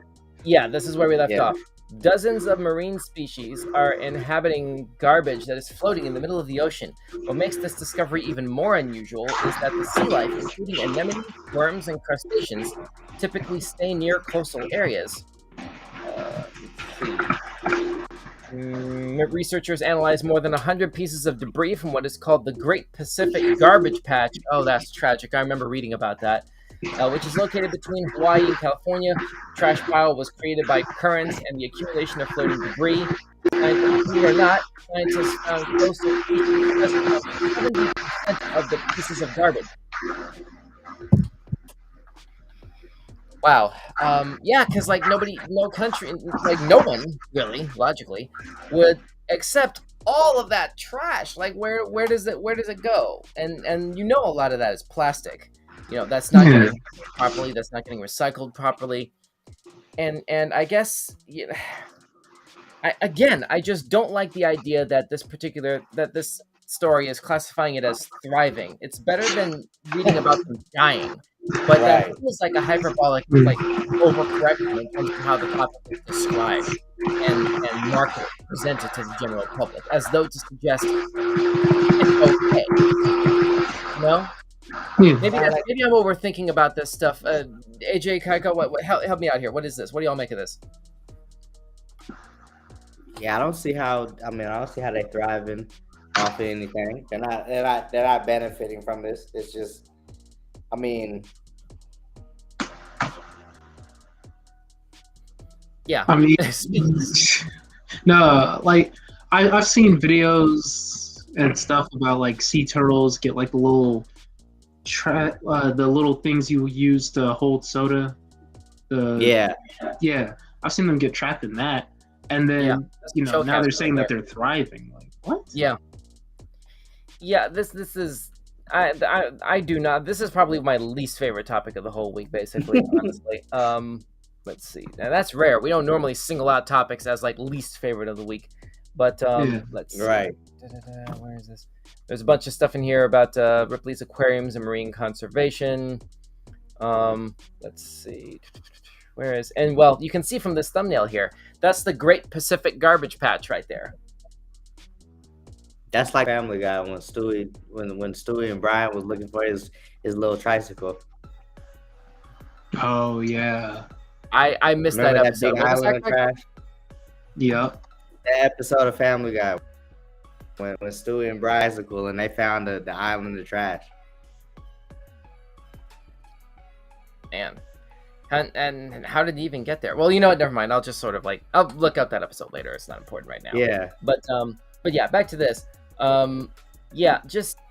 Yeah, this is where we left off. Dozens of marine species are inhabiting garbage that is floating in the middle of the ocean. What makes this discovery even more unusual is that the sea life, including anemones, worms, and crustaceans, typically stay near coastal areas. Researchers analyzed more than 100 pieces of debris from what is called the Great Pacific Garbage Patch. Oh, that's tragic. I remember reading about that. Which is located between Hawaii and California. The trash pile was created by currents and the accumulation of floating debris. Believe it or not, scientists found close to 70% of the pieces of garbage. Wow. Because like no country, like no one really, logically, would accept all of that trash. Like where does it go? And a lot of that is plastic. That's not getting properly. That's not getting recycled properly. And I guess, I just don't like the idea that this story is classifying it as thriving. It's better than reading about them dying. But that feels like a hyperbolic, like overcorrection in terms of how the topic is described and marketed, presented to the general public, as though to suggest it's okay. Maybe I'm overthinking about this stuff. AJ, Kyko, what help me out here. What is this? What do y'all make of this? Yeah, I don't see how they're thriving off of anything. They're not benefiting from this. It's just, yeah. No, like I've seen videos and stuff about like sea turtles get like the little things you use to hold soda. I've seen them get trapped in that, and then now they're saying that they're thriving. Like what? Yeah. This is I do not. This is probably my least favorite topic of the whole week, basically. Honestly, let's see. Now that's rare. We don't normally single out topics as like least favorite of the week, but let's see. Right. Where is this? There's a bunch of stuff in here about Ripley's aquariums and marine conservation. Let's see. You can see from this thumbnail here, that's the Great Pacific Garbage Patch right there. That's like Family Guy when Stewie and Brian was looking for his little tricycle. Oh yeah. I missed that episode. Big island of trash? Yep. That episode of Family Guy when Stewie and Brian are cool and they found the island of trash. Man. And how did he even get there? Well, you know what? Never mind. I'll just sort of I'll look up that episode later. It's not important right now. Yeah. But yeah, back to this.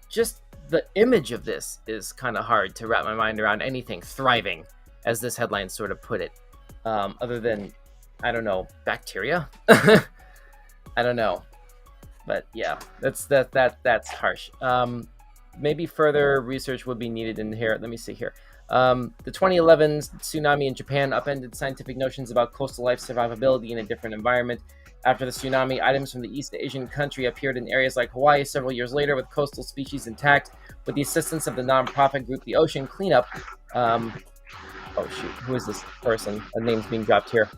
Just the image of this is kind of hard to wrap my mind around. Anything thriving, as this headline sort of put it, other than, I don't know, bacteria. I don't know, but yeah, that's harsh. Maybe further research would be needed in here. Let me see here. The 2011 tsunami in Japan upended scientific notions about coastal life survivability in a different environment. After the tsunami, items from the East Asian country appeared in areas like Hawaii several years later with coastal species intact. With the assistance of the non-profit group The Ocean Cleanup, Oh shoot, who is this person? A name's being dropped here.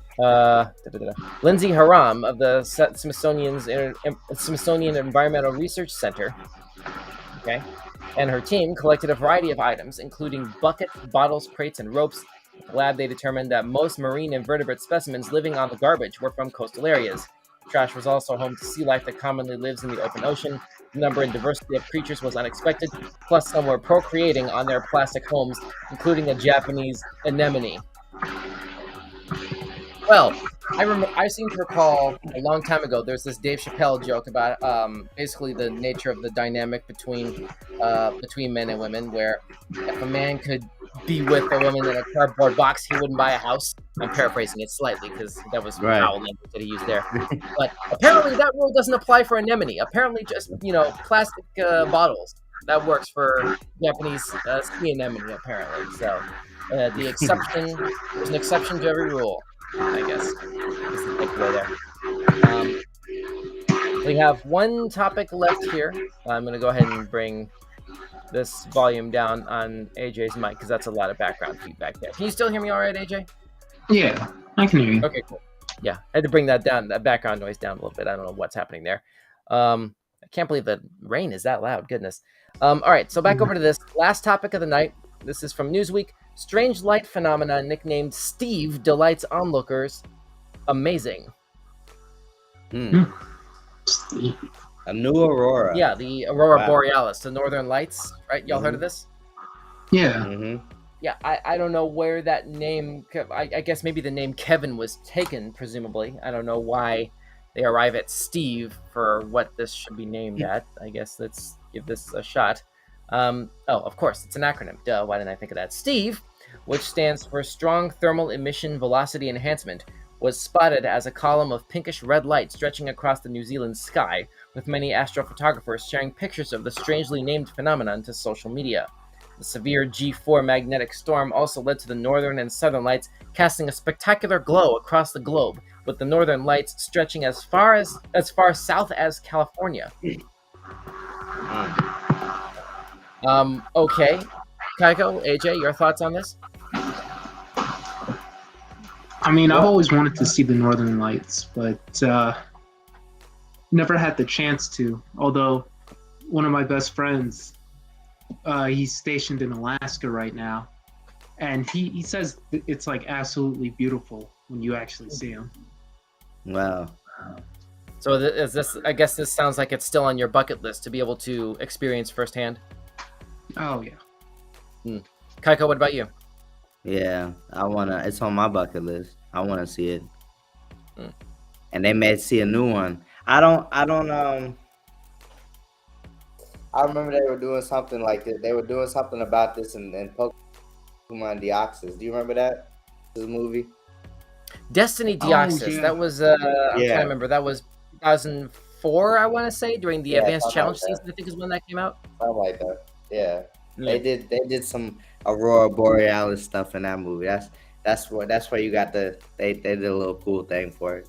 Lindsay Haram of the Smithsonian Environmental Research Center. Okay, and her team collected a variety of items, including buckets, bottles, crates, and ropes. At the lab, they determined that most marine invertebrate specimens living on the garbage were from coastal areas. Trash was also home to sea life that commonly lives in the open ocean. The number and diversity of creatures was unexpected, plus some were procreating on their plastic homes, including a Japanese anemone. Well, I seem to recall a long time ago, there's this Dave Chappelle joke about basically the nature of the dynamic between men and women, where if a man could be with a woman in a cardboard box, he wouldn't buy a house. I'm paraphrasing it slightly because that was foul language that he used there. But apparently that rule doesn't apply for anemone. Apparently just, plastic bottles. That works for Japanese sea anemone, apparently. So there's an exception to every rule, I guess. Is the takeaway there. We have one topic left here. I'm going to go ahead and bring this volume down on AJ's mic because that's a lot of background feedback there. Can you still hear me all right, AJ? Yeah, I can hear you. Okay, cool. Yeah, I had to bring that background noise down a little bit. I don't know what's happening there. I can't believe the rain is that loud. Goodness. All right, so back over to this last topic of the night. This is from Newsweek. Strange light phenomena nicknamed Steve delights onlookers. Amazing. Steve. A new aurora. Yeah, the aurora borealis, the northern lights, right? Y'all heard of this? Yeah. Mm-hmm. Yeah, I don't know where that name... I guess maybe the name Kevin was taken, presumably. I don't know why they arrive at Steve for what this should be named at. I guess let's give this a shot. Of course, it's an acronym. Duh, why didn't I think of that? STEVE, which stands for Strong Thermal Emission Velocity Enhancement, was spotted as a column of pinkish red light stretching across the New Zealand sky, with many astrophotographers sharing pictures of the strangely named phenomenon to social media. The severe G4 magnetic storm also led to the northern and southern lights, casting a spectacular glow across the globe, with the northern lights stretching as far south as California. Okay. Kyko, AJ, your thoughts on this? I mean, I've always wanted to see the Northern Lights, but never had the chance to. Although one of my best friends, he's stationed in Alaska right now, and he says it's like absolutely beautiful when you actually see them. Wow. So is this? I guess this sounds like it's still on your bucket list to be able to experience firsthand. Oh yeah. Kyko, what about you? Yeah, it's on my bucket list. I wanna see it. And they may see a new one. I remember they were doing something like this. They were doing something about this in Pokemon Deoxys. Do you remember that? This movie? Destiny Deoxys. Yeah. That was I'm trying to remember. That was 2004, I want to say, during the Advanced Challenge season. I think is when that came out. Something like that. Yeah. They did some Aurora Borealis stuff in that movie. That's where you got they did a little cool thing for it.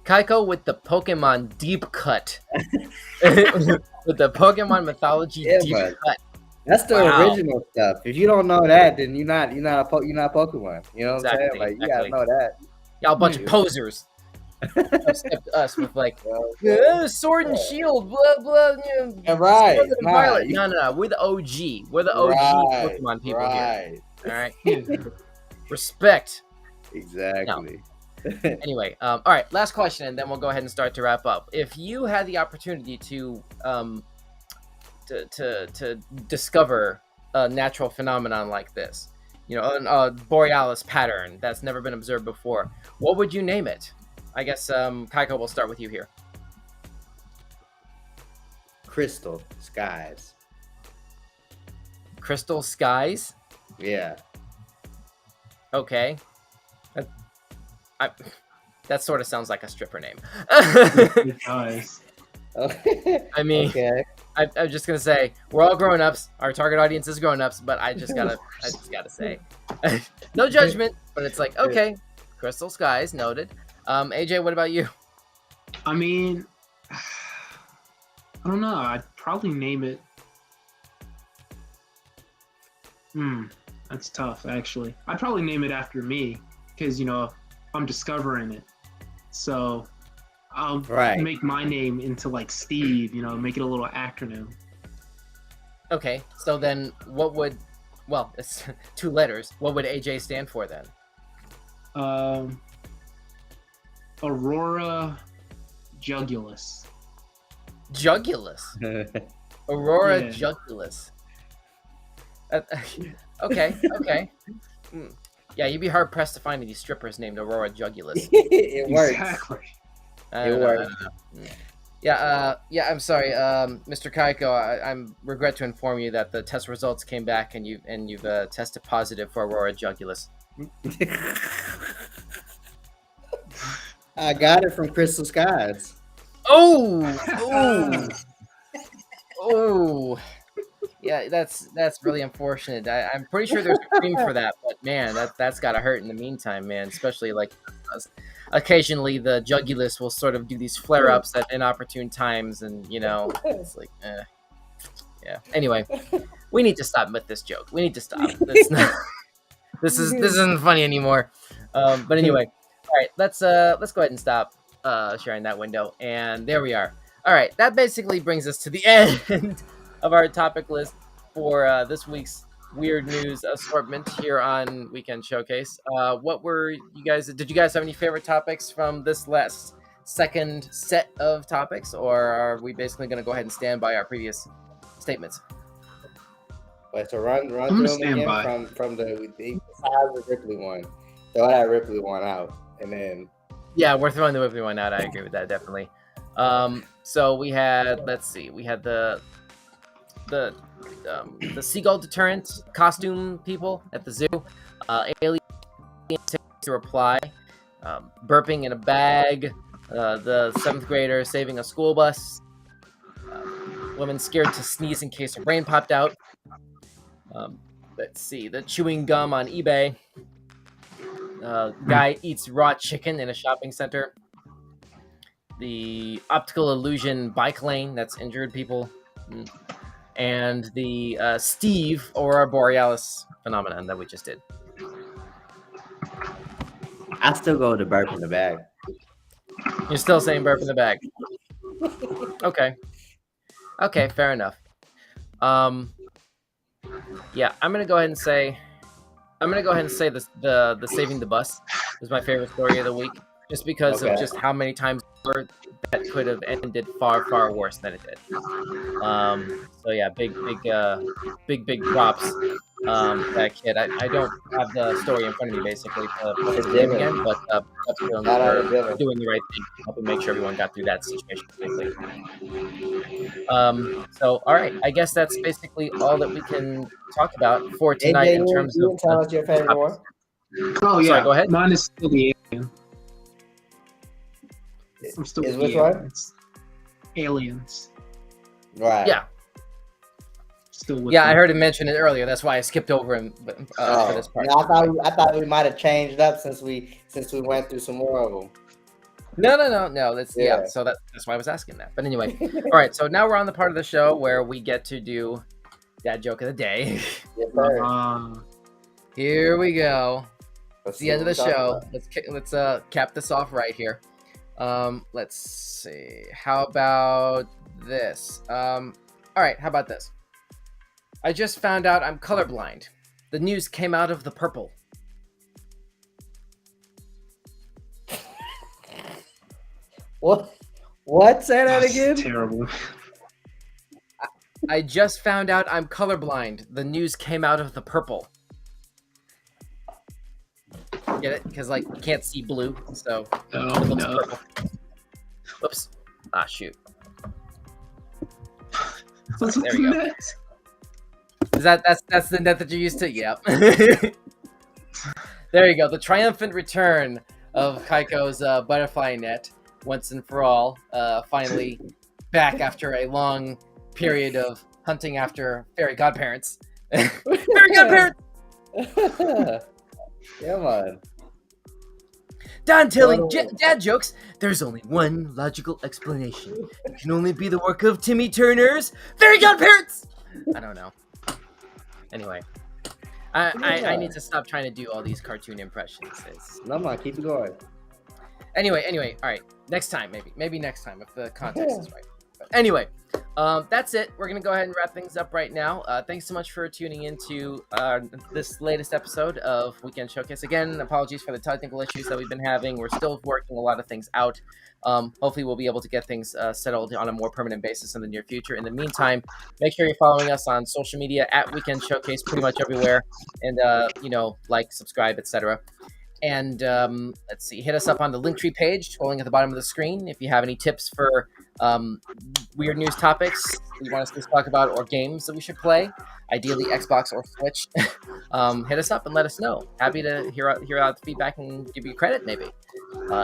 Kyko with the Pokemon deep cut. With the Pokemon mythology deep cut. That's the original stuff. If you don't know that, then you're not Pokemon. You know what I'm saying? Like you gotta know that. Y'all a bunch of posers. Step to us with like sword and shield, blah blah. Right. No. We're the OG. We're the OG Pokemon people here. All right. Respect. Exactly. No. Anyway, all right. Last question, and then we'll go ahead and start to wrap up. If you had the opportunity to discover a natural phenomenon like this, a borealis pattern that's never been observed before, what would you name it? I guess, Kyko, we'll start with you here. Crystal skies. Crystal skies? Yeah. Okay. That sort of sounds like a stripper name. It does. I mean, I'm just gonna say we're all grown-ups. Our target audience is grown-ups, but I just gotta say, no judgment. But it's like, okay, crystal skies, noted. AJ, what about you? I mean, I don't know. I'd probably name it. That's tough, actually. I'd probably name it after me because, you know, I'm discovering it. So I'll make my name into like Steve, you know, make it a little acronym. Okay, so then what would, well, it's 2 letters. What would AJ stand for then? Aurora Jugulus. Jugulus? Aurora Jugulus. Okay. Yeah, you'd be hard pressed to find any strippers named Aurora Jugulus. It works. Exactly. It works. Yeah, I'm sorry, Mr. Kyko. I regret to inform you that the test results came back and you've tested positive for Aurora Jugulus. I got it from Crystal Skies. Oh. Yeah, that's really unfortunate. I'm pretty sure there's a cream for that, but man, that's gotta hurt in the meantime, man. Especially like occasionally the Jugulus will sort of do these flare-ups at inopportune times, and you know, it's like, yeah. Anyway, we need to stop with this joke. We need to stop. It's not. This isn't funny anymore. But anyway, all right, let's go ahead and stop sharing that window, and there we are. All right, that basically brings us to the end of our topic list for this week's weird news assortment here on Weekend Showcase. What were you guys? Did you guys have any favorite topics from this second set of topics, or are we basically going to go ahead and stand by our previous statements? But to run through them again from the besides the Ripley one, throw that Ripley one out, and then yeah, we're throwing the Ripley one out. I agree with that definitely. So we had, let's see, we had the seagull deterrent costume people at the zoo, alien to reply, burping in a bag, the 7th grader saving a school bus, women scared to sneeze in case her brain popped out. Let's see, the chewing gum on eBay, guy eats raw chicken in a shopping center, the optical illusion bike lane that's injured people, and the Steve Aurora Borealis phenomenon that we just did. I still go with the burp in the bag. You're still saying burp in the bag. Okay, fair enough. Yeah, I'm gonna go ahead and say this, the saving the bus is my favorite story of the week, just because of just how many times that could have ended far worse than it did. So yeah, big props. That kid. I don't have the story in front of me basically to put his name again, but that's doing the right thing, helping make sure everyone got through that situation quickly. So all right, I guess that's basically all that we can talk about for tonight in terms of. Tell us your favorite one. Oh yeah, sorry, go ahead. Mine is still the alien. I'm still with which the aliens. Aliens. Right. Yeah. Still with Yeah, them. I heard him mention it earlier. That's why I skipped over him for this part. Yeah, I thought we might have changed up since we went through some more of them. No. That's so that's why I was asking that. But anyway, all right. So now we're on the part of the show where we get to do Dad Joke of the Day. Yes, sir. Here we go. It's the end of the show. About. Let's cap this off right here. Let's see. How about this? All right. How about this? I just found out I'm colorblind. The news came out of the purple. What? Say that again? Terrible. I just found out I'm colorblind. The news came out of the purple. Get it? Because like you can't see blue, so Oh it looks no. purple. Whoops. Ah, shoot. There we go. Is that's the net that you're used to? Yep. There you go. The triumphant return of Kyko's butterfly net, once and for all. Finally back after a long period of hunting after fairy godparents. Fairy godparents! Yeah, man. Don telling dad jokes. There's only one logical explanation. It can only be the work of Timmy Turner's fairy godparents. I don't know. Anyway, I need to stop trying to do all these cartoon impressions. No, man, keep it going. Anyway, all right. Next time, maybe next time if the context is right. But anyway, that's it. We're gonna go ahead and wrap things up right now. Thanks so much for tuning into this latest episode of Weekend Showcase. Again, apologies for the technical issues that we've been having. We're still working a lot of things out. Hopefully, we'll be able to get things settled on a more permanent basis in the near future. In the meantime, make sure you're following us on social media at Weekend Showcase, pretty much everywhere, and like, subscribe, etc. And let's see, hit us up on the Linktree page, scrolling at the bottom of the screen. If you have any tips for weird news topics you want us to talk about, or games that we should play, ideally Xbox or Switch, hit us up and let us know. Happy to hear out the feedback and give you credit, maybe.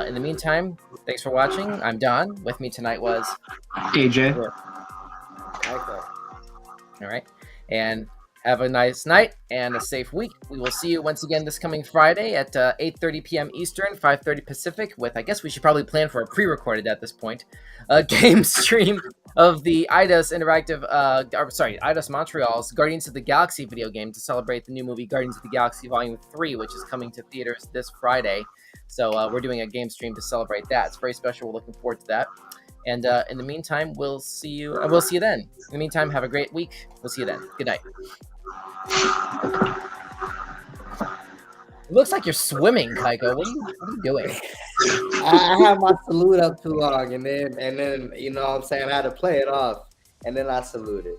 In the meantime, thanks for watching. I'm Don. With me tonight was AJ. Kyko. All right, and have a nice night and a safe week. We will see you once again this coming Friday at 8:30 p.m. Eastern, 5:30 Pacific, with, I guess we should probably plan for a pre-recorded at this point, game stream of the Eidos Eidos Montreal's Guardians of the Galaxy video game to celebrate the new movie Guardians of the Galaxy Volume 3, which is coming to theaters this Friday. So we're doing a game stream to celebrate that. It's very special. We're looking forward to that. And in the meantime, we'll see you then. In the meantime, have a great week. We'll see you then. Good night. It looks like you're swimming, Kyko. What are you doing? I had my salute up too long, and then you know what I'm saying, I had to play it off, and then I saluted.